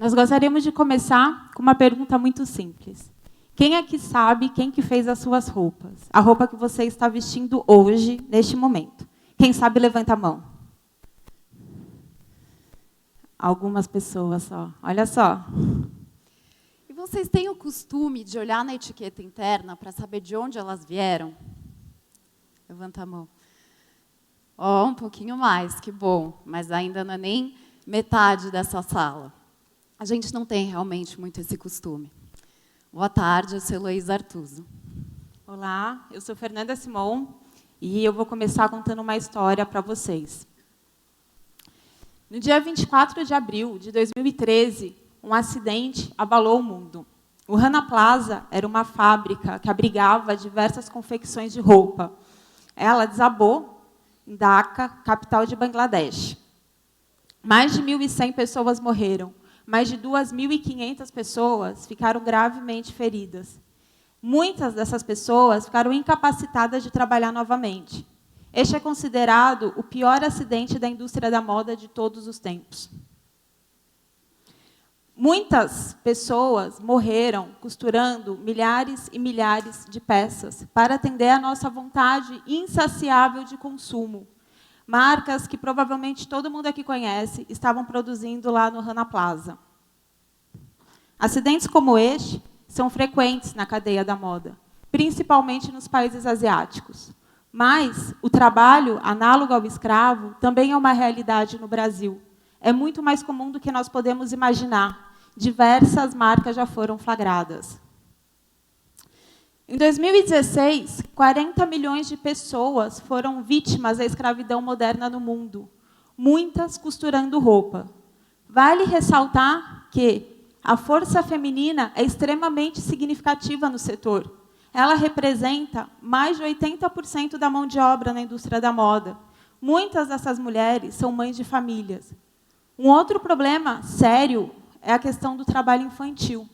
nós gostaríamos de começar com uma pergunta muito simples. Quem aqui sabe quem que fez as suas roupas? A roupa que você está vestindo hoje, neste momento. Quem sabe, levanta a mão. Algumas pessoas só. Olha só. E vocês têm o costume de olhar na etiqueta interna para saber de onde elas vieram? Levanta a mão. Ó, um pouquinho mais, que bom. Mas ainda não é nem metade dessa sala. A gente não tem realmente muito esse costume. Boa tarde, eu sou Heloísa Artuso. Olá, eu sou Fernanda Simon e eu vou começar contando uma história para vocês. No dia 24 de abril de 2013, um acidente abalou o mundo. O Rana Plaza era uma fábrica que abrigava diversas confecções de roupa. Ela desabou em Dhaka, capital de Bangladesh. Mais de 1.100 pessoas morreram. Mais de 2.500 pessoas ficaram gravemente feridas. Muitas dessas pessoas ficaram incapacitadas de trabalhar novamente. Este é considerado o pior acidente da indústria da moda de todos os tempos. Muitas pessoas morreram costurando milhares e milhares de peças para atender à nossa vontade insaciável de consumo. Marcas que provavelmente todo mundo aqui conhece estavam produzindo lá no Rana Plaza. Acidentes como este são frequentes na cadeia da moda, principalmente nos países asiáticos. Mas o trabalho análogo ao escravo também é uma realidade no Brasil. É muito mais comum do que nós podemos imaginar. Diversas marcas já foram flagradas. Em 2016, 40 milhões de pessoas foram vítimas da escravidão moderna no mundo, muitas costurando roupa. Vale ressaltar que a força feminina é extremamente significativa no setor. Ela representa mais de 80% da mão de obra na indústria da moda. Muitas dessas mulheres são mães de famílias. Um outro problema sério é a questão do trabalho infantil.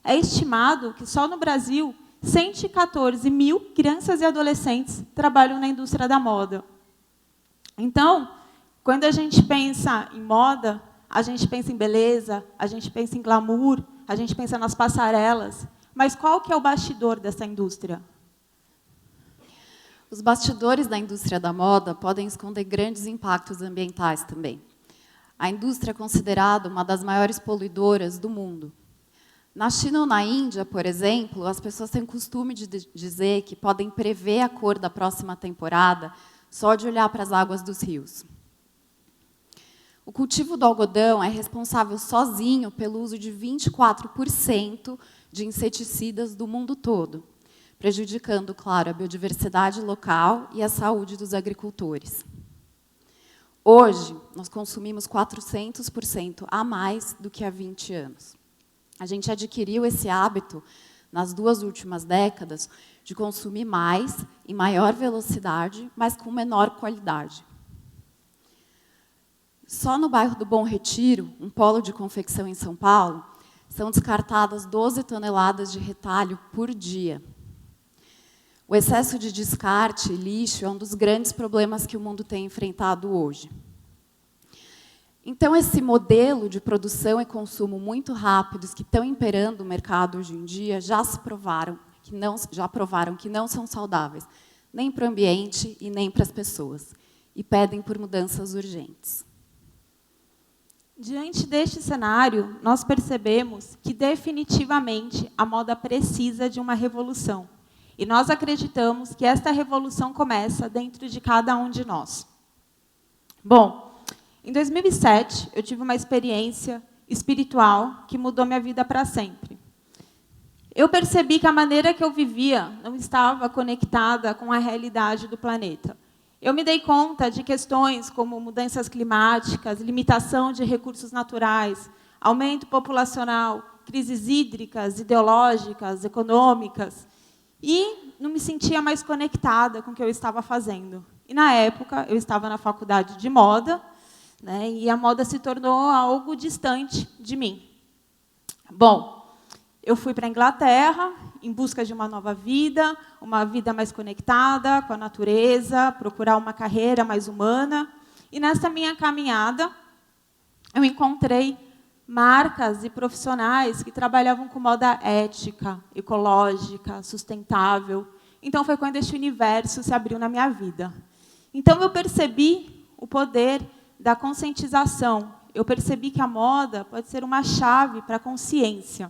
É estimado que só no Brasil 114 mil crianças e adolescentes trabalham na indústria da moda. Então, quando a gente pensa em moda, a gente pensa em beleza, a gente pensa em glamour, a gente pensa nas passarelas. Mas qual que é o bastidor dessa indústria? Os bastidores da indústria da moda podem esconder grandes impactos ambientais também. A indústria é considerada uma das maiores poluidoras do mundo. Na China ou na Índia, por exemplo, as pessoas têm o costume de dizer que podem prever a cor da próxima temporada só de olhar para as águas dos rios. O cultivo do algodão é responsável sozinho pelo uso de 24% de inseticidas do mundo todo, prejudicando, claro, a biodiversidade local e a saúde dos agricultores. Hoje, nós consumimos 400% a mais do que há 20 anos. A gente adquiriu esse hábito, nas 2 últimas décadas, de consumir mais, em maior velocidade, mas com menor qualidade. Só no bairro do Bom Retiro, um polo de confecção em São Paulo, são descartadas 12 toneladas de retalho por dia. O excesso de descarte e lixo é um dos grandes problemas que o mundo tem enfrentado hoje. Então, esse modelo de produção e consumo muito rápidos que estão imperando o mercado hoje em dia já provaram que não são saudáveis, nem para o ambiente e nem para as pessoas, e pedem por mudanças urgentes. Diante deste cenário, nós percebemos que, definitivamente, a moda precisa de uma revolução. E nós acreditamos que esta revolução começa dentro de cada um de nós. Bom, em 2007, eu tive uma experiência espiritual que mudou minha vida para sempre. Eu percebi que a maneira que eu vivia não estava conectada com a realidade do planeta. Eu me dei conta de questões como mudanças climáticas, limitação de recursos naturais, aumento populacional, crises hídricas, ideológicas, econômicas, e não me sentia mais conectada com o que eu estava fazendo. E, na época, eu estava na faculdade de moda, né, e a moda se tornou algo distante de mim. Bom, eu fui para a Inglaterra em busca de uma nova vida, uma vida mais conectada com a natureza, procurar uma carreira mais humana. E, nessa minha caminhada, eu encontrei marcas e profissionais que trabalhavam com moda ética, ecológica, sustentável. Então, foi quando este universo se abriu na minha vida. Então, eu percebi o poder da conscientização. Eu percebi que a moda pode ser uma chave para a consciência.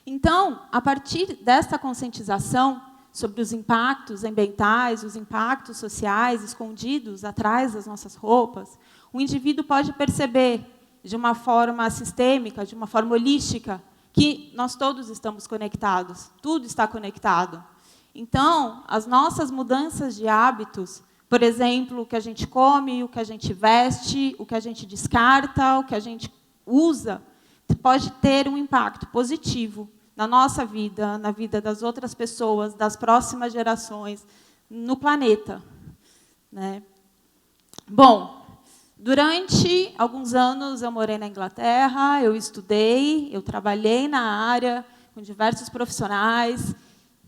Então, a partir dessa conscientização sobre os impactos ambientais, os impactos sociais escondidos atrás das nossas roupas, o indivíduo pode perceber, de uma forma sistêmica, de uma forma holística, que nós todos estamos conectados, tudo está conectado. Então, as nossas mudanças de hábitos, por exemplo, o que a gente come, o que a gente veste, o que a gente descarta, o que a gente usa, pode ter um impacto positivo na nossa vida, na vida das outras pessoas, das próximas gerações, no planeta, né? Bom, durante alguns anos eu morei na Inglaterra, eu estudei, eu trabalhei na área com diversos profissionais,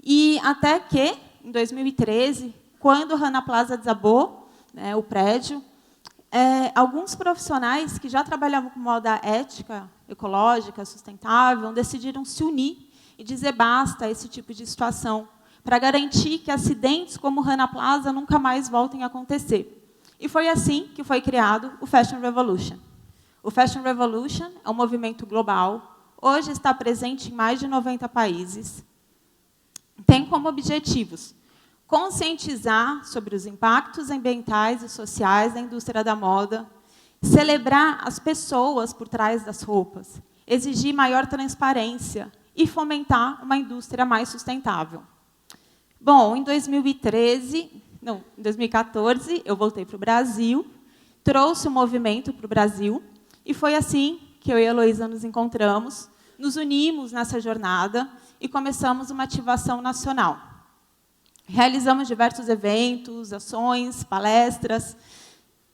e até que, em 2013, quando o Rana Plaza desabou, né, o prédio, alguns profissionais que já trabalhavam com moda ética, ecológica, sustentável, decidiram se unir e dizer basta a esse tipo de situação, para garantir que acidentes como o Rana Plaza nunca mais voltem a acontecer. E foi assim que foi criado o Fashion Revolution. O Fashion Revolution é um movimento global, hoje está presente em mais de 90 países, tem como objetivos conscientizar sobre os impactos ambientais e sociais da indústria da moda, celebrar as pessoas por trás das roupas, exigir maior transparência e fomentar uma indústria mais sustentável. Bom, em 2014, eu voltei para o Brasil, trouxe o movimento para o Brasil, e foi assim que eu e a Heloísa nos encontramos, nos unimos nessa jornada e começamos uma ativação nacional. Realizamos diversos eventos, ações, palestras,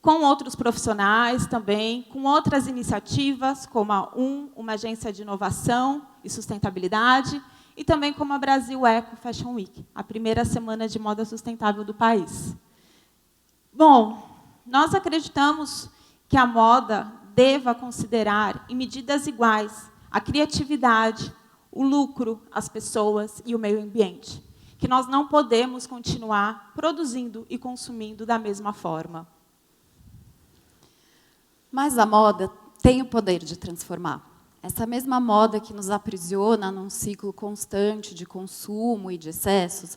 com outros profissionais também, com outras iniciativas, como a uma agência de inovação e sustentabilidade, e também como a Brasil Eco Fashion Week, a primeira semana de moda sustentável do país. Bom, nós acreditamos que a moda deva considerar, em medidas iguais, a criatividade, o lucro, as pessoas e o meio ambiente, que nós não podemos continuar produzindo e consumindo da mesma forma. Mas a moda tem o poder de transformar. Essa mesma moda que nos aprisiona num ciclo constante de consumo e de excessos,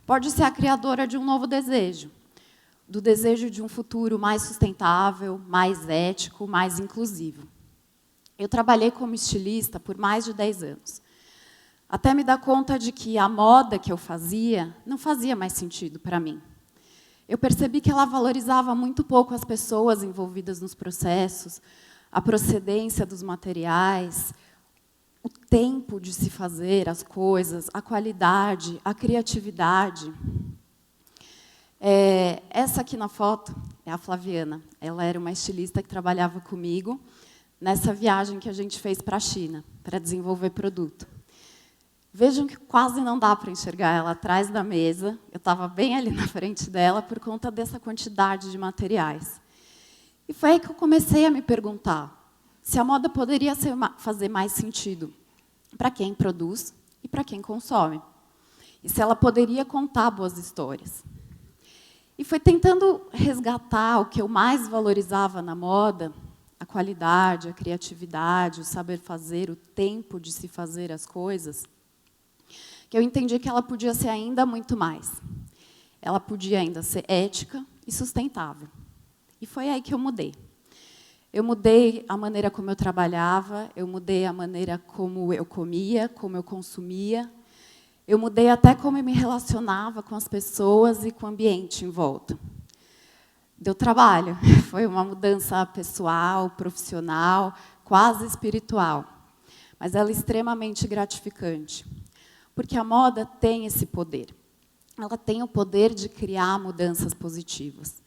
pode ser a criadora de um novo desejo, do desejo de um futuro mais sustentável, mais ético, mais inclusivo. Eu trabalhei como estilista por mais de 10 anos, até me dar conta de que a moda que eu fazia não fazia mais sentido para mim. Eu percebi que ela valorizava muito pouco as pessoas envolvidas nos processos, a procedência dos materiais, o tempo de se fazer as coisas, a qualidade, a criatividade. Essa aqui na foto é a Flaviana. Ela era uma estilista que trabalhava comigo nessa viagem que a gente fez para a China, para desenvolver produto. Vejam que quase não dá para enxergar ela atrás da mesa. Eu estava bem ali na frente dela por conta dessa quantidade de materiais. E foi aí que eu comecei a me perguntar se a moda poderia fazer mais sentido para quem produz e para quem consome. E se ela poderia contar boas histórias. E foi tentando resgatar o que eu mais valorizava na moda, a qualidade, a criatividade, o saber fazer, o tempo de se fazer as coisas, que eu entendi que ela podia ser ainda muito mais. Ela podia ainda ser ética e sustentável. E foi aí que eu mudei. Eu mudei a maneira como eu trabalhava, eu mudei a maneira como eu comia, como eu consumia. Eu mudei até como eu me relacionava com as pessoas e com o ambiente em volta. Deu trabalho. Foi uma mudança pessoal, profissional, quase espiritual. Mas ela é extremamente gratificante. Porque a moda tem esse poder. Ela tem o poder de criar mudanças positivas.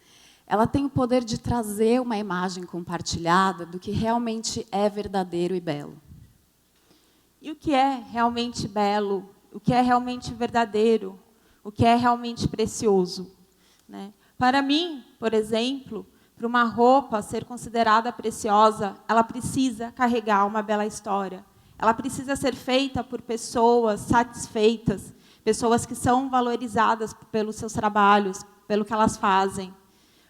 Ela tem o poder de trazer uma imagem compartilhada do que realmente é verdadeiro e belo. E o que é realmente belo? O que é realmente verdadeiro? O que é realmente precioso? Né? Para mim, por exemplo, para uma roupa ser considerada preciosa, ela precisa carregar uma bela história. Ela precisa ser feita por pessoas satisfeitas, pessoas que são valorizadas pelos seus trabalhos, pelo que elas fazem.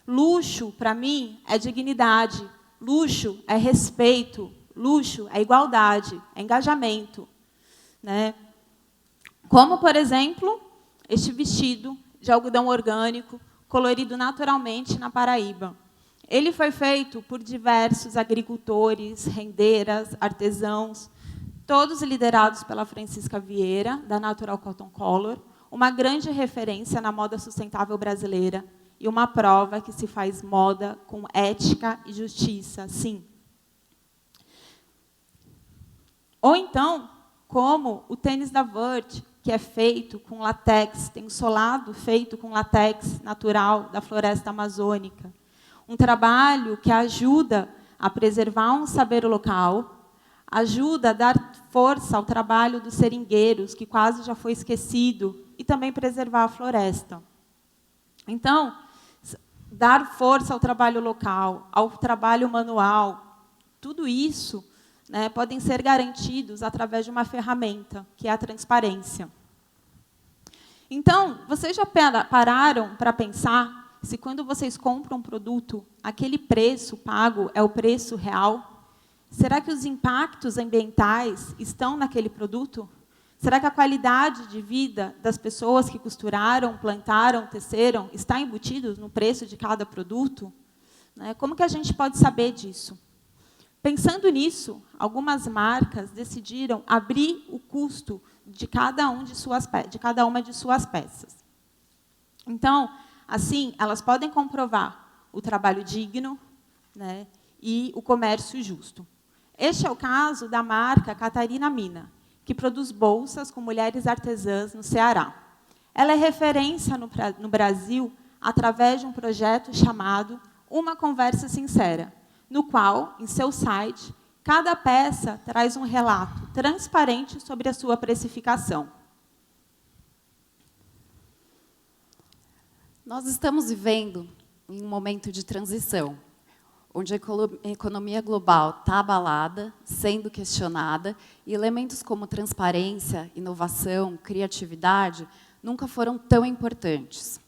Luxo, para mim, é dignidade. Luxo é respeito. Luxo é igualdade, é engajamento. Né? Como, por exemplo, este vestido de algodão orgânico, colorido naturalmente na Paraíba. Ele foi feito por diversos agricultores, rendeiras, artesãos, todos liderados pela Francisca Vieira, da Natural Cotton Color, uma grande referência na moda sustentável brasileira e uma prova que se faz moda com ética e justiça, sim. Ou então, como o tênis da Vert, que é feito com látex, tem um solado feito com látex natural da floresta amazônica. Um trabalho que ajuda a preservar um saber local, ajuda a dar força ao trabalho dos seringueiros, que quase já foi esquecido, e também preservar a floresta. Então, dar força ao trabalho local, ao trabalho manual, tudo isso, né, podem ser garantidos através de uma ferramenta, que é a transparência. Então, vocês já pararam para pensar se quando vocês compram um produto, aquele preço pago é o preço real? Será que os impactos ambientais estão naquele produto? Será que a qualidade de vida das pessoas que costuraram, plantaram, teceram, está embutido no preço de cada produto? Como que a gente pode saber disso? Pensando nisso, algumas marcas decidiram abrir o custo de cada uma de suas peças. Então, assim, elas podem comprovar o trabalho digno, né, e o comércio justo. Este é o caso da marca Catarina Mina, que produz bolsas com mulheres artesãs no Ceará. Ela é referência no Brasil através de um projeto chamado Uma Conversa Sincera, no qual, em seu site, cada peça traz um relato transparente sobre a sua precificação. Nós estamos vivendo em um momento de transição, onde a economia global está abalada, sendo questionada, e elementos como transparência, inovação, criatividade nunca foram tão importantes.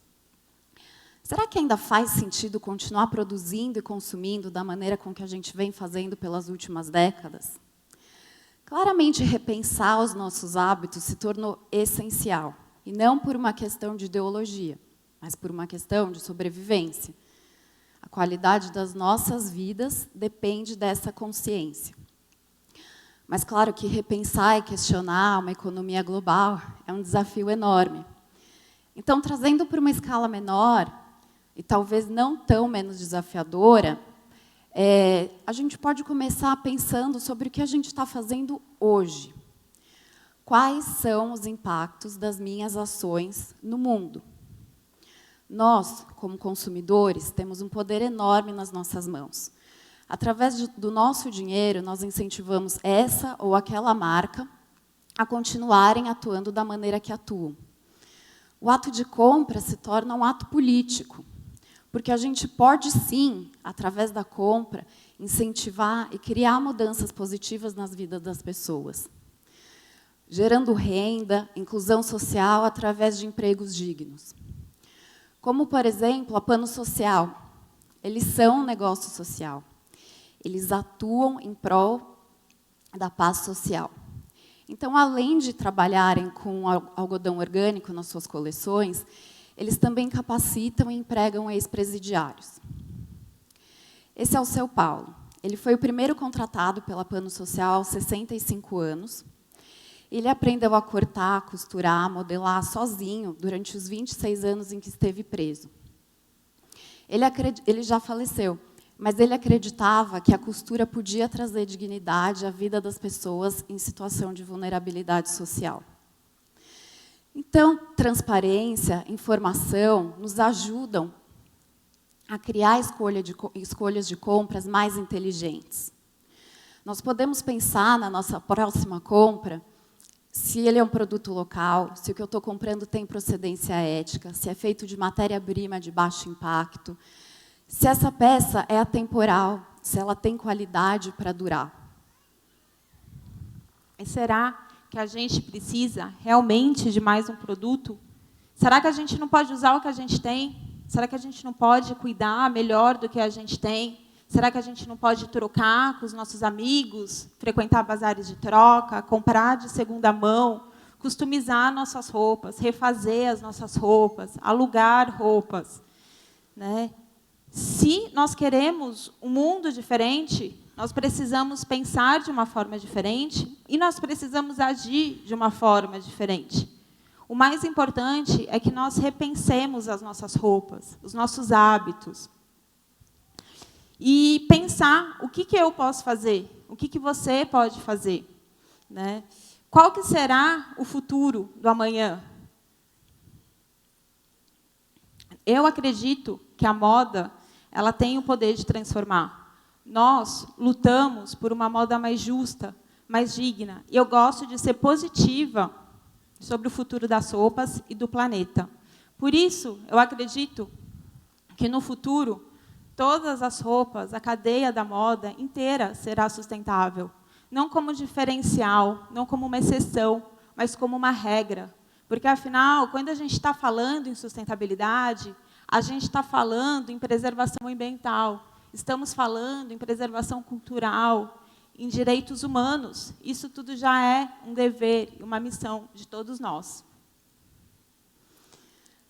Será que ainda faz sentido continuar produzindo e consumindo da maneira com que a gente vem fazendo pelas últimas décadas? Claramente, repensar os nossos hábitos se tornou essencial, e não por uma questão de ideologia, mas por uma questão de sobrevivência. A qualidade das nossas vidas depende dessa consciência. Mas, claro que repensar e questionar uma economia global é um desafio enorme. Então, trazendo para uma escala menor, e talvez não tão menos desafiadora, a gente pode começar pensando sobre o que a gente está fazendo hoje. Quais são os impactos das minhas ações no mundo? Nós, como consumidores, temos um poder enorme nas nossas mãos. Através do nosso dinheiro, nós incentivamos essa ou aquela marca a continuarem atuando da maneira que atuam. O ato de compra se torna um ato político, porque a gente pode, sim, através da compra, incentivar e criar mudanças positivas nas vidas das pessoas, gerando renda, inclusão social através de empregos dignos. Como, por exemplo, a Pano Social. Eles são um negócio social. Eles atuam em prol da paz social. Então, além de trabalharem com algodão orgânico nas suas coleções, eles também capacitam e empregam ex-presidiários. Esse é o Seu Paulo. Ele foi o primeiro contratado pela Pano Social aos 65 anos. Ele aprendeu a cortar, costurar, modelar sozinho durante os 26 anos em que esteve preso. Ele já faleceu, mas ele acreditava que a costura podia trazer dignidade à vida das pessoas em situação de vulnerabilidade social. Então, transparência, informação nos ajudam a criar escolhas de compras mais inteligentes. Nós podemos pensar na nossa próxima compra se ele é um produto local, se o que eu estou comprando tem procedência ética, se é feito de matéria-prima de baixo impacto, se essa peça é atemporal, se ela tem qualidade para durar. E será que a gente precisa realmente de mais um produto? Será que a gente não pode usar o que a gente tem? Será que a gente não pode cuidar melhor do que a gente tem? Será que a gente não pode trocar com os nossos amigos, frequentar bazares de troca, comprar de segunda mão, customizar nossas roupas, refazer as nossas roupas, alugar roupas, né? Se nós queremos um mundo diferente, nós precisamos pensar de uma forma diferente e nós precisamos agir de uma forma diferente. O mais importante é que nós repensemos as nossas roupas, os nossos hábitos. E pensar o que eu posso fazer, o que você pode fazer, né? Qual que será o futuro do amanhã? Eu acredito que a moda ela tem o poder de transformar. Nós lutamos por uma moda mais justa, mais digna. E eu gosto de ser positiva sobre o futuro das roupas e do planeta. Por isso, eu acredito que, no futuro, todas as roupas, a cadeia da moda inteira será sustentável. Não como diferencial, não como uma exceção, mas como uma regra. Porque, afinal, quando a gente está falando em sustentabilidade, a gente está falando em preservação ambiental, estamos falando em preservação cultural, em direitos humanos. Isso tudo já é um dever, uma missão de todos nós.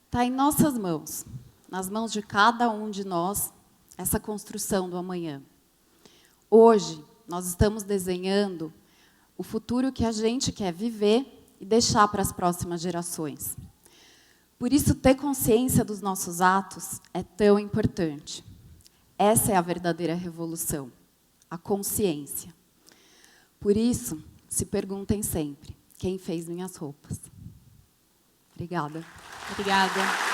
Está em nossas mãos, nas mãos de cada um de nós, essa construção do amanhã. Hoje, nós estamos desenhando o futuro que a gente quer viver e deixar para as próximas gerações. Por isso, ter consciência dos nossos atos é tão importante. Essa é a verdadeira revolução, a consciência. Por isso, se perguntem sempre, quem fez minhas roupas? Obrigada. Obrigada.